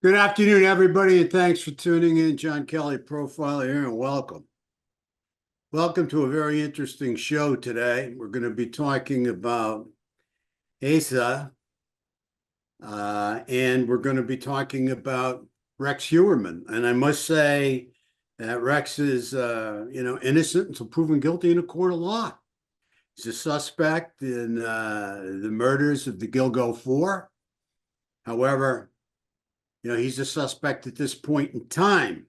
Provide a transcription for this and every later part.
Good afternoon, everybody, and thanks for tuning in. John Kelly, Profile here, and welcome. Welcome to a very interesting show today. We're going to be talking about Asa, and we're going to be talking about Rex Heuermann. And I must say that Rex is, innocent until proven guilty in a court of law. He's a suspect in the murders of the Gilgo Four. However, he's a suspect at this point in time,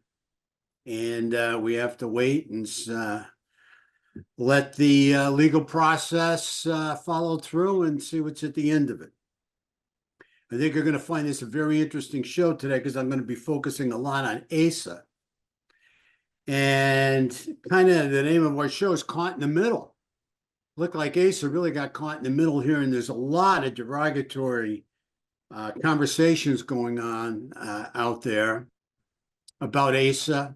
and we have to wait and let the legal process follow through and see what's at the end of it. I think you're going to find this a very interesting show today because I'm going to be focusing a lot on Asa. And kind of the name of our show is Caught in the Middle. Looked like Asa really got caught in the middle here, and there's a lot of derogatory conversations going on out there about Asa.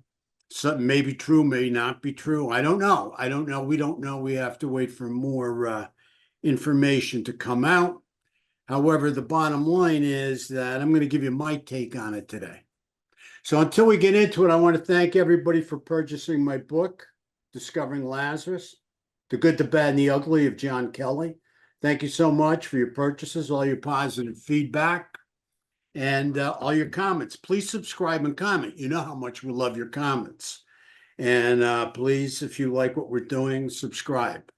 Something may be true, may not be true. I don't know. We don't know. We have to wait for more information to come out. However, the bottom line is that I'm going to give you my take on it today. So until we get into it, I want to thank everybody for purchasing my book, Discovering Lazarus, The Good, the Bad, and the Ugly of John Kelly. Thank you so much for your purchases, all your positive feedback, and all your comments. Please subscribe and comment. You know how much we love your comments. And please, if you like what we're doing, subscribe.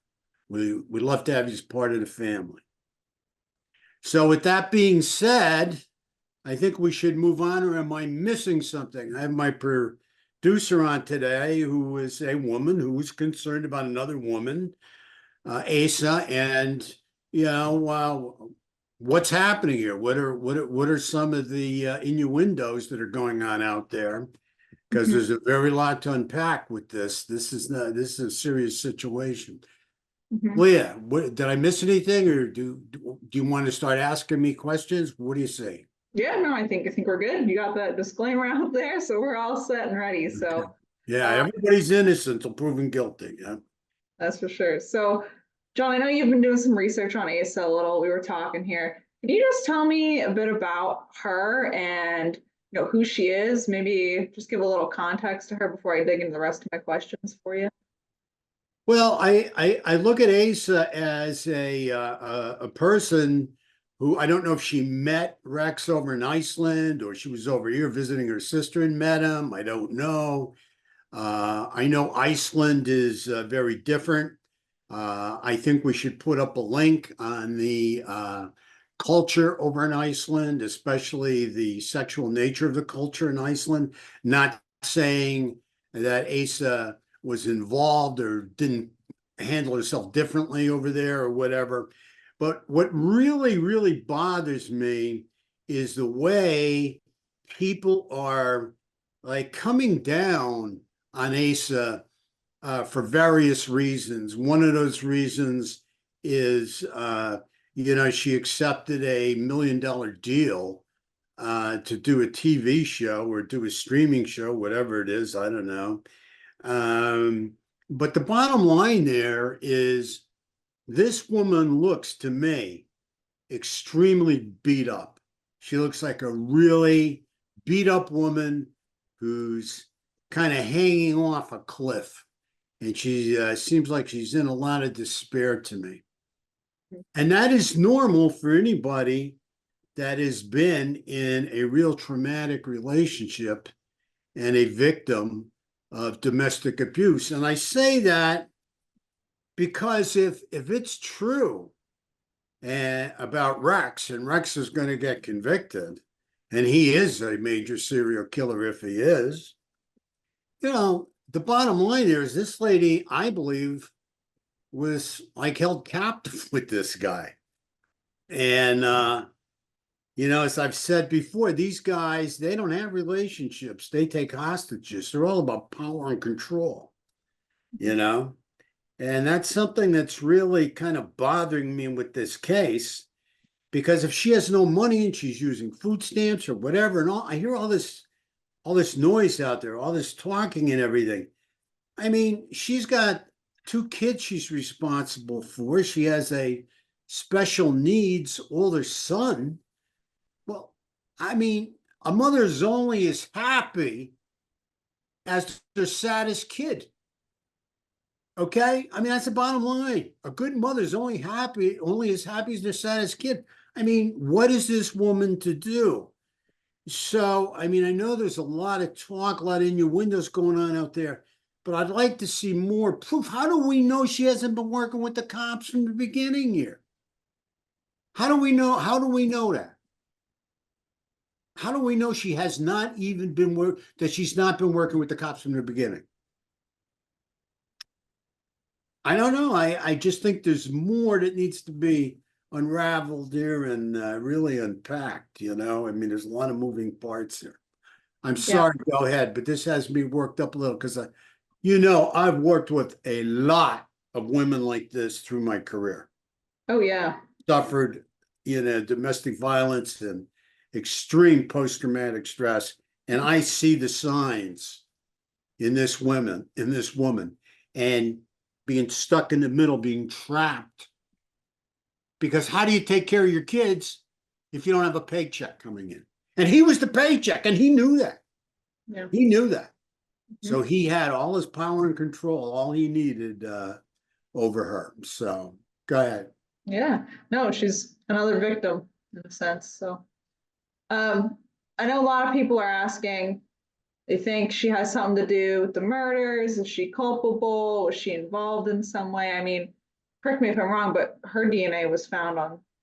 We'd love to have you as part of the family. So with that being said, I think we should move on, or am I missing something? I have my producer on today, who is a woman who is concerned about another woman, Asa, and what's happening here? What are some of the innuendos that are going on out there? Because there's a very lot to unpack with this. This is a serious situation. Leah, did I miss anything, or do you want to start asking me questions? What do you say? Yeah, no, I think we're good. You got that disclaimer out there, so we're all set and ready. So yeah, everybody's innocent until proven guilty. Yeah, that's for sure. So, John, I know you've been doing some research on Asa a little. We were talking here. Can you just tell me a bit about her and who she is? Maybe just give a little context to her before I dig into the rest of my questions for you. well, I look at Asa as a person who, I don't know if she met Rex over in Iceland or she was over here visiting her sister and met him. I don't know. I know Iceland is very different. I think we should put up a link on the culture over in Iceland, especially the sexual nature of the culture in Iceland. Not saying that Asa was involved or didn't handle herself differently over there or whatever. But what really, really bothers me is the way people are like coming down on Asa for various reasons. One of those reasons is, she accepted $1 million deal to do a TV show or do a streaming show, whatever it is. I don't know. But the bottom line there is this woman looks to me extremely beat up. She looks like a really beat up woman who's kind of hanging off a cliff. And she seems like she's in a lot of despair to me. And that is normal for anybody that has been in a real traumatic relationship and a victim of domestic abuse. And I say that because if it's true about Rex, and Rex is going to get convicted, and he is a major serial killer if he is, the bottom line here is this lady, I believe, was like held captive with this guy. And, as I've said before, these guys, they don't have relationships. They take hostages. They're all about power and control, And that's something that's really kind of bothering me with this case, because if she has no money and she's using food stamps or whatever, and I hear all this noise out there, all this talking and everything. I mean, she's got 2 kids she's responsible for. She has a special needs older son. Well, I mean, a mother is only as happy as their saddest kid. Okay? I mean, that's the bottom line. A good mother is only as happy as their saddest kid. I mean, what is this woman to do? So, I mean, I know there's a lot of talk, a lot of innuendos going on out there, but I'd like to see more proof. How do we know she hasn't been working with the cops from the beginning here? How do we know? How do we know that? How do we know she has not even that she's not been working with the cops from the beginning? I don't know. I just think there's more that needs to be unraveled here and really unpacked. I mean, there's a lot of moving parts here. I'm Yeah. sorry, go ahead, but this has me worked up a little because I've worked with a lot of women like this through my career. Oh yeah. Suffered, domestic violence and extreme post-traumatic stress, and I see the signs in this woman, and being stuck in the middle, being trapped. Because how do you take care of your kids if you don't have a paycheck coming in? And he was the paycheck, and he knew that. Yeah. He knew that. Mm-hmm. So he had all his power and control, all he needed over her. So go ahead. Yeah. No, she's another victim in a sense. So I know a lot of people are asking, they think she has something to do with the murders. Is she culpable? Was she involved in some way? I mean, correct me if I'm wrong, but her DNA was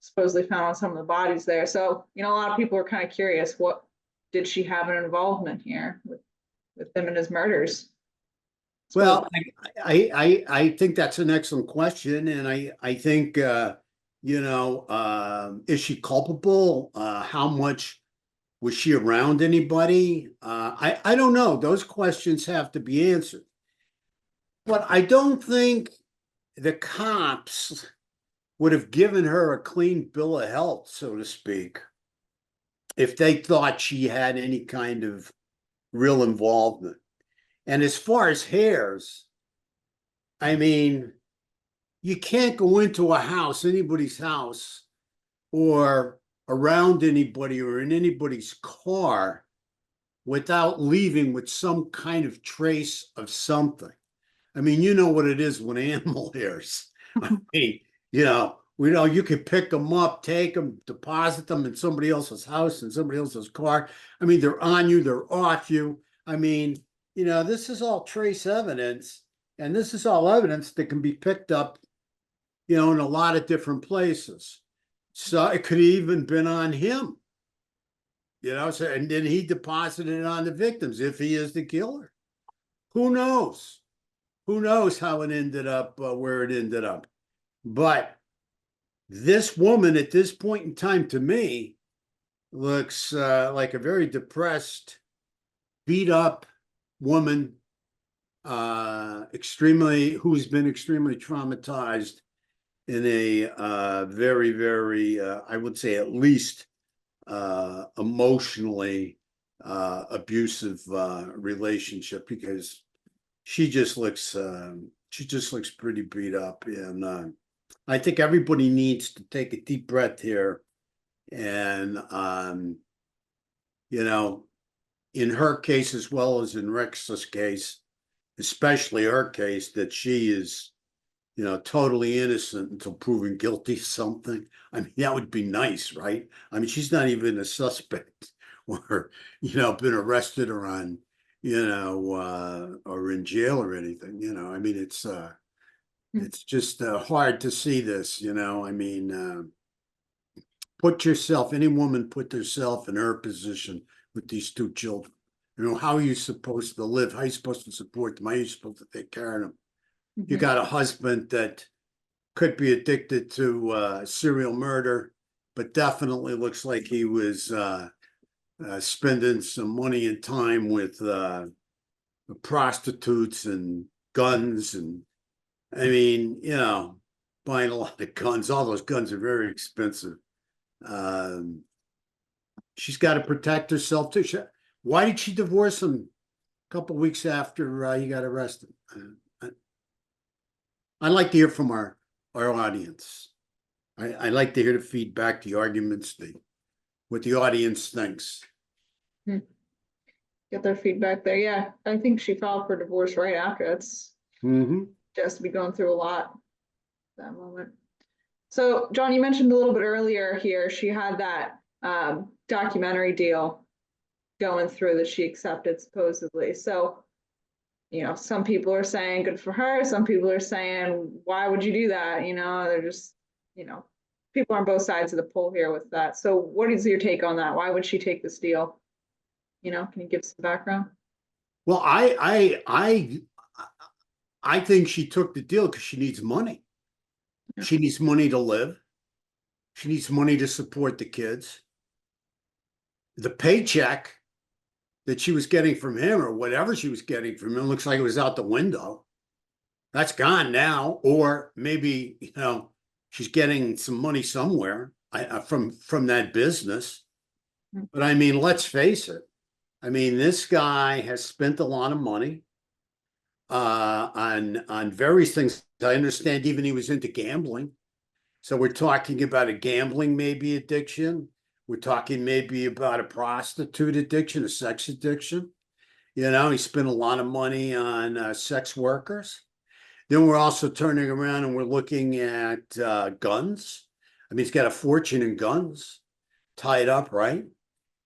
supposedly found on some of the bodies there. So, a lot of people are kind of curious, what did she have an involvement here with him and his murders? Well, I think that's an excellent question, and I think is she culpable? How much was she around anybody? I don't know. Those questions have to be answered. But I don't think the cops would have given her a clean bill of health, so to speak, if they thought she had any kind of real involvement. And as far as hairs, I mean, you can't go into a house, anybody's house, or around anybody or in anybody's car without leaving with some kind of trace of something. I mean, you know what it is with animal hairs. I mean, you could pick them up, take them, deposit them in somebody else's house, in somebody else's car. I mean, they're on you, they're off you. I mean, this is all trace evidence, and this is all evidence that can be picked up, in a lot of different places. So it could have even been on him, so, and then he deposited it on the victims if he is the killer. Who knows? Who knows how it ended up where it ended up? But this woman at this point in time, to me, looks like a very depressed, beat up woman, who's been extremely traumatized in a very, very, I would say at least emotionally abusive relationship, because she just looks pretty beat up, and I think everybody needs to take a deep breath here, and in her case as well as in Rex's case, especially her case, that she is totally innocent until proven guilty of something. I mean, that would be nice, right? I mean, she's not even a suspect or, been arrested or on, or in jail or anything, I mean, it's just hard to see this, I mean, any woman put herself in her position with these two children. How are you supposed to live? How are you supposed to support them? How are you supposed to take care of them? You got a husband that could be addicted to serial murder, but definitely looks like he was spending some money and time with prostitutes and guns. And I mean, buying a lot of guns. All those guns are very expensive. She's got to protect herself too. Why did she divorce him a couple of weeks after he got arrested? I'd like to hear from our audience. I like to hear the feedback, the arguments, what the audience thinks. Hmm. Get their feedback there. Yeah, I think she filed for divorce right after. That's Mm-hmm. just to be going through a lot at that moment. So, John, you mentioned a little bit earlier here, she had that documentary deal going through that she accepted supposedly. So, some people are saying good for her. Some people are saying, why would you do that? They're just, you know, people on both sides of the poll here with that. So, what is your take on that? Why would she take this deal? Can you give some background? Well, I think she took the deal because she needs money. Yeah. She needs money to live. She needs money to support the kids. The paycheck that she was getting from him, or whatever she was getting from him, looks like it was out the window. That's gone now. Or maybe, she's getting some money somewhere from that business. Mm. But I mean, let's face it. I mean, this guy has spent a lot of money on various things. I understand even he was into gambling. So we're talking about a gambling maybe addiction. We're talking maybe about a prostitute addiction, a sex addiction. He spent a lot of money on sex workers. Then we're also turning around and we're looking at guns. I mean, he's got a fortune in guns tied up, right?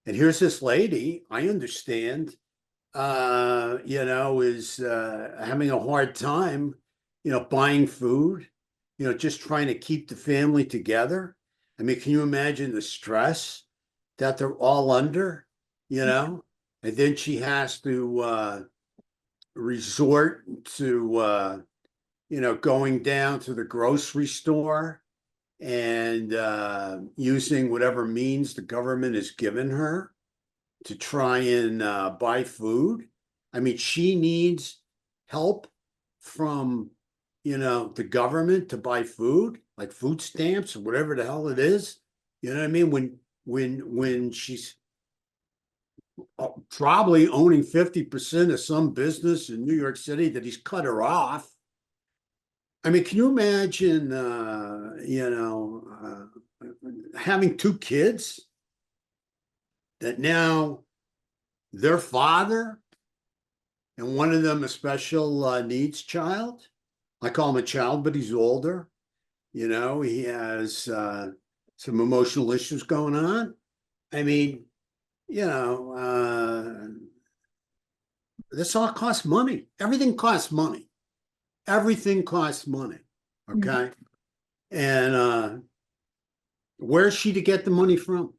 And here's this lady, I understand, is having a hard time, buying food, just trying to keep the family together. I mean, can you imagine the stress that they're all under, you know? And then she has to resort to, going down to the grocery store and using whatever means the government has given her to try and buy food. I mean, she needs help from, the government to buy food, like food stamps or whatever the hell it is. You know what I mean? When she's probably owning 50% of some business in New York City that he's cut her off. I mean, can you imagine, having two kids that now their father and one of them a special needs child. I call him a child, but he's older. He has some emotional issues going on. I mean, this all costs money. Everything costs money. Everything costs money. Mm. Okay. And where's she to get the money from?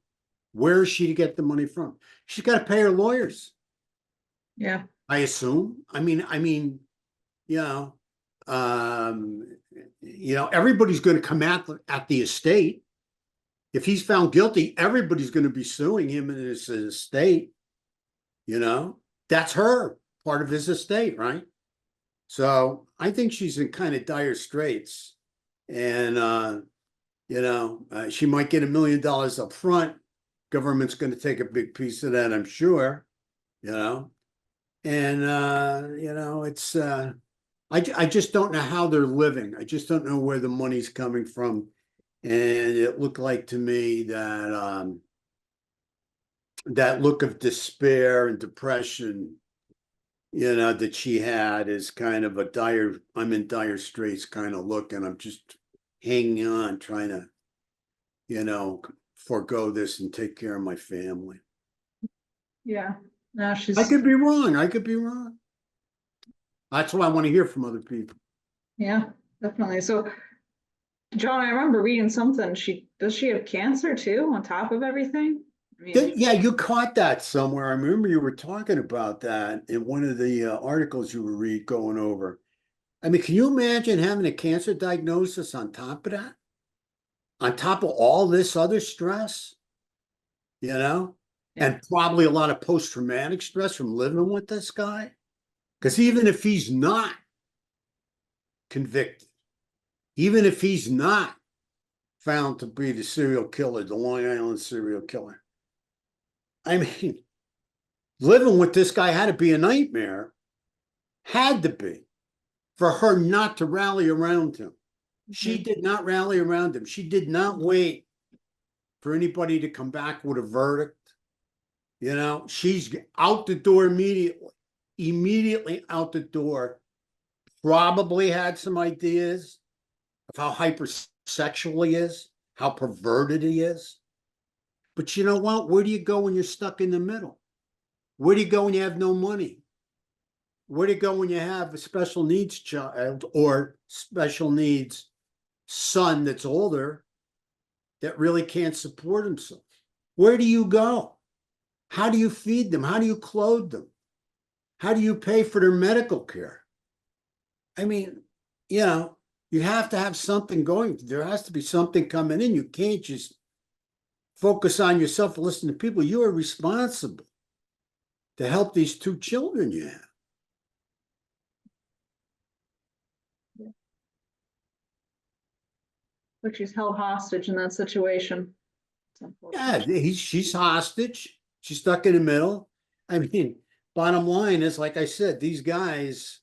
Where is she to get the money from? She's got to pay her lawyers. Yeah. I assume. You know, um, everybody's going to come at the estate. If he's found guilty, everybody's going to be suing him in his estate. That's her part of his estate, right? So I think she's in kind of dire straits, and she might get $1 million up front. Government's going to take a big piece of that, I'm sure. And it's I just don't know how they're living. I just don't know where the money's coming from. And it looked like to me that that look of despair and depression, that she had is kind of I'm in dire straits kind of look, and I'm just hanging on, trying to, forego this and take care of my family. Yeah. No, I she's, could be wrong. I could be wrong. That's what I want to hear from other people. yeah, definitely. So, John, I remember reading something. Does she have cancer too, on top of everything? I mean, Yeah, you caught that somewhere. I remember you were talking about that in one of the articles you were going over. I mean, can you imagine having a cancer diagnosis on top of that? On top of all this other stress, you know? yeah. And probably a lot of post-traumatic stress from living with this guy. Because even if he's not convicted, even if he's not found to be the serial killer, the Long Island serial killer, I mean, living with this guy had to be a nightmare, had to be, for her not to rally around him. She Mhm. did not rally around him. She did not wait for anybody to come back with a verdict. You know, she's out the door immediately out the door. Probably had some ideas of how hypersexual he is, how perverted he is. But you know what? Where do you go when you're stuck in the middle? Where do you go when you have no money? Where do you go when you have a special needs child or special needs son that's older that really can't support himself? Where do you go? How do you feed them? How do you clothe them? How do you pay for their medical care? I mean, you know, you have to have something going. There has to be something coming in. You can't just focus on yourself and listen to people. You are responsible to help these two children you have. Like she's held hostage in that situation. Yeah, she's hostage. She's stuck in the middle. I mean, bottom line is, like I said, these guys,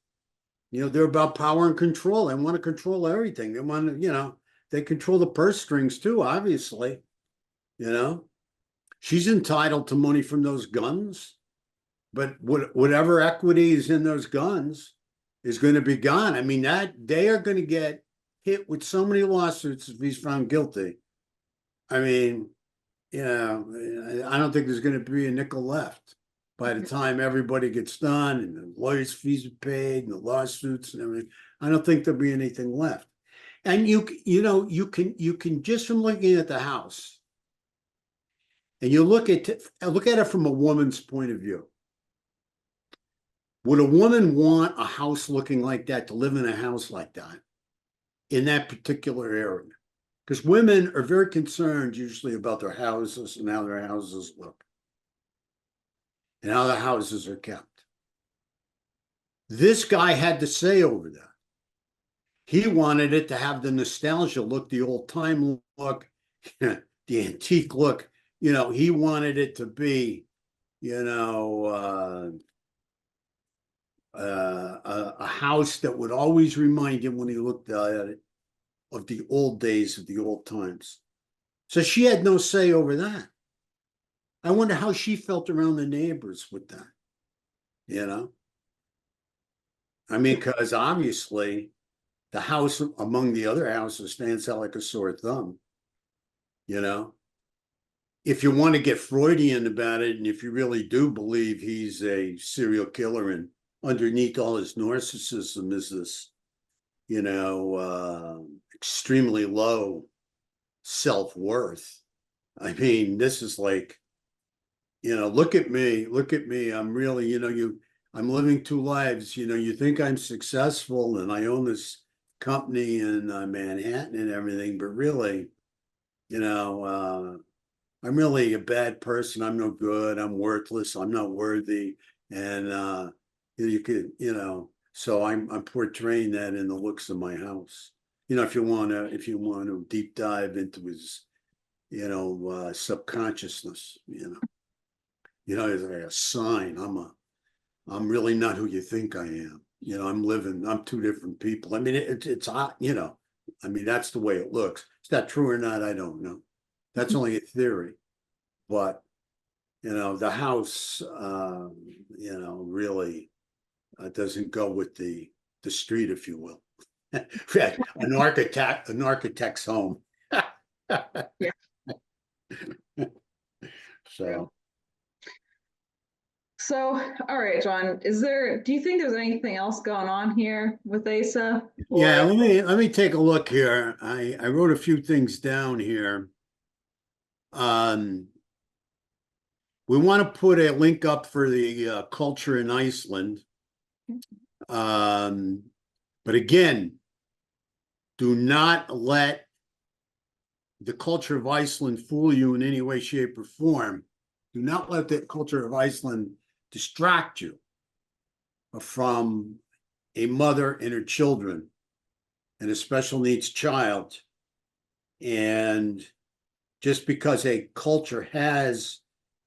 you know, they're about power and control. They want to control everything. They want to, you know, they control the purse strings too, obviously. You know, she's entitled to money from those guns, but whatever equity is in those guns is going to be gone. I mean, that they are going to get hit with so many lawsuits if he's found guilty. I mean, you know, I don't think there's going to be a nickel left by the time everybody gets done and the lawyers' fees are paid and the lawsuits and everything. I don't think there'll be anything left. And you know, you can just from looking at the house, and you look at it from a woman's point of view. Would a woman want a house looking like that, to live in a house like that in that particular area? Because women are very concerned usually about their houses and how their houses look and how the houses are kept. This guy had to say over that. He wanted it to have the nostalgia look, the old time look, the antique look. You know, he wanted it to be, you know, a house that would always remind him when he looked at it of the old days, of the old times. So she had no say over that. I wonder how she felt around the neighbors with that, you know? I mean, because obviously the house among the other houses stands out like a sore thumb, you know? If you want to get Freudian about it, and if you really do believe he's a serial killer and underneath all his narcissism is this, you know, extremely low self-worth. I mean, this is like, you know, look at me. I'm really, you know, I'm living two lives. You know, you think I'm successful and I own this company in Manhattan and everything, but really, you know, I'm really a bad person. I'm no good. I'm worthless. I'm not worthy. And you could, you know, so I'm portraying that in the looks of my house. You know, if you want to deep dive into his, you know, subconsciousness, you know, as a sign, I'm really not who you think I am. You know, I'm two different people. I mean, it's hot, you know, I mean, that's the way it looks. Is that true or not? I don't know. That's only a theory. But, you know, the house, you know, really doesn't go with the street, if you will. An architect's home. Yeah. So So, all right, John, do you think there's anything else going on here with Asa? yeah, Or let me take a look here. I wrote a few things down here. We want to put a link up for the culture in Iceland. But again, do not let the culture of Iceland fool you in any way, shape, or form. Do not let the culture of Iceland distract you from a mother and her children and a special needs child. And just because a culture has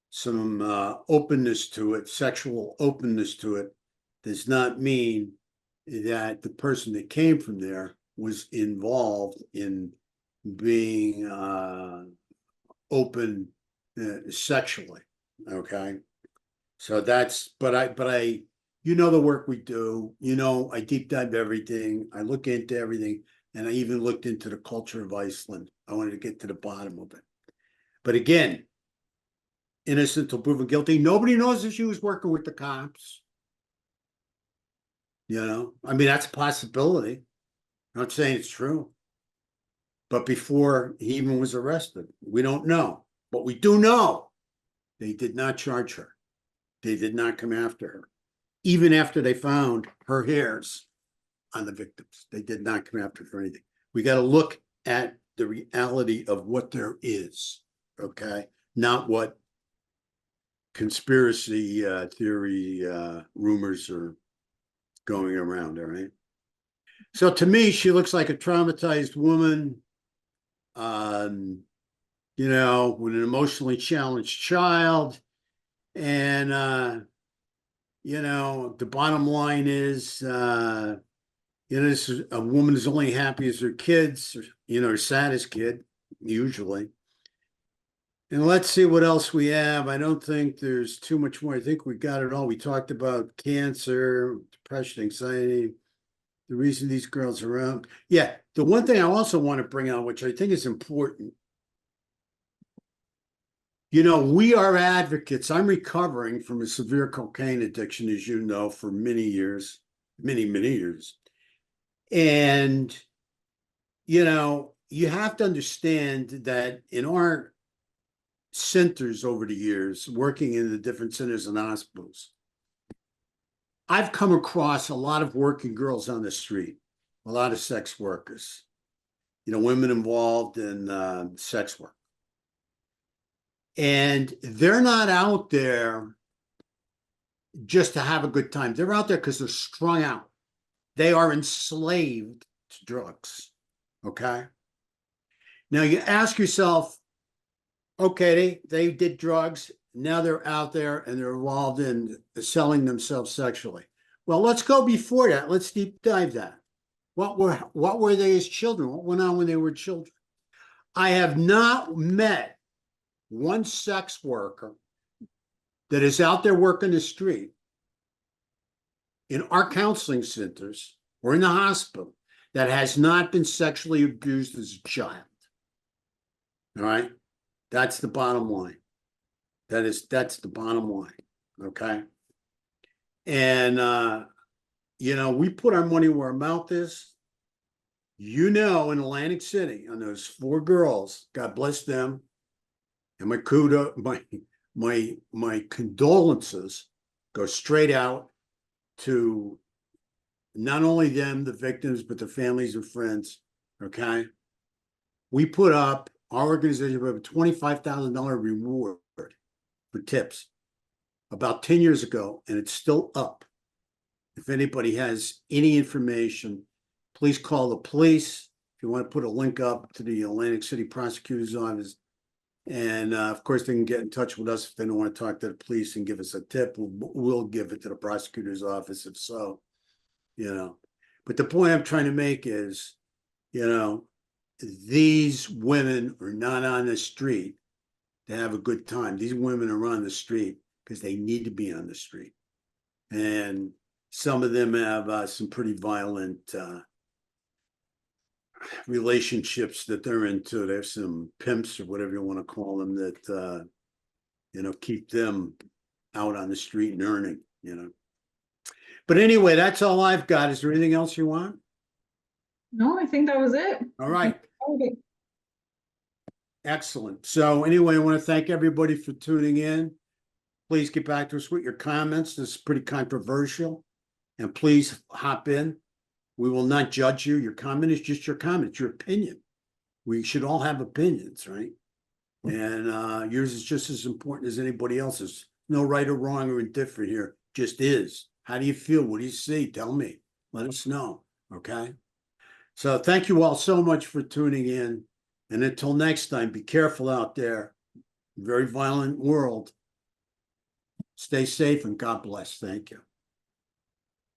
some openness to it, sexual openness to it, does not mean that the person that came from there was involved in being open sexually. Okay. So that's, but I, you know, the work we do, you know, I deep dive everything. I look into everything. And I even looked into the culture of Iceland. I wanted to get to the bottom of it. But again, innocent till proven guilty. Nobody knows if she was working with the cops. You know, I mean, that's a possibility. I'm not saying it's true. But before he even was arrested, we don't know. But we do know they did not charge her. They did not come after her. Even after they found her hairs on the victims, they did not come after her for anything. We got to look at the reality of what there is, okay? Not what conspiracy theory rumors are going around, all right? So to me, she looks like a traumatized woman, you know, with an emotionally challenged child. And, you know, the bottom line is, you know, this is a woman is only happy as her kids, you know, her saddest kid, usually. And let's see what else we have. I don't think there's too much more. I think we got it all. We talked about cancer, depression, anxiety, the reason these girls are out. Yeah, the one thing I also want to bring out, which I think is important, you know, we are advocates. I'm recovering from a severe cocaine addiction, as you know, for many years, many, many years. And, you know, you have to understand that in our centers over the years, working in the different centers and hospitals, I've come across a lot of working girls on the street, a lot of sex workers, you know, women involved in sex work. And they're not out there just to have a good time. They're out there because they're strung out. They are enslaved to drugs. Okay. Now you ask yourself, okay, they did drugs. Now they're out there and they're involved in selling themselves sexually. Well, let's go before that. Let's deep dive that. What were they as children? What went on when they were children? I have not met one sex worker that is out there working the street in our counseling centers or in the hospital that has not been sexually abused as a child. All right. That's the bottom line. That's the bottom line. Okay. And you know, we put our money where our mouth is. You know, in Atlantic City, on those 4 girls, God bless them. And my condolences go straight out to not only them, the victims, but the families and friends. Okay. We put up our organization with a $25,000 reward for tips about 10 years ago, and it's still up. If anybody has any information, please call the police. If you want to put a link up to the Atlantic City Prosecutor's Office. And of course, they can get in touch with us if they don't want to talk to the police and give us a tip. We'll give it to the prosecutor's office if so, you know. But the point I'm trying to make is, you know, these women are not on the street to have a good time. These women are on the street because they need to be on the street. And some of them have some pretty violent relationships that they're into. There's some pimps or whatever you want to call them that, you know, keep them out on the street and earning, you know. But anyway, that's all I've got. Is there anything else you want? No, I think that was it. All right. Okay. Excellent. So anyway, I want to thank everybody for tuning in. Please get back to us with your comments. This is pretty controversial. And please hop in. We will not judge you. Your comment is just your comment, your opinion. We should all have opinions, right? And yours is just as important as anybody else's. No right or wrong or indifferent here. Just is. How do you feel? What do you see? Tell me. Let us know. Okay. So thank you all so much for tuning in. And until next time, be careful out there. Very violent world. Stay safe and God bless. Thank you.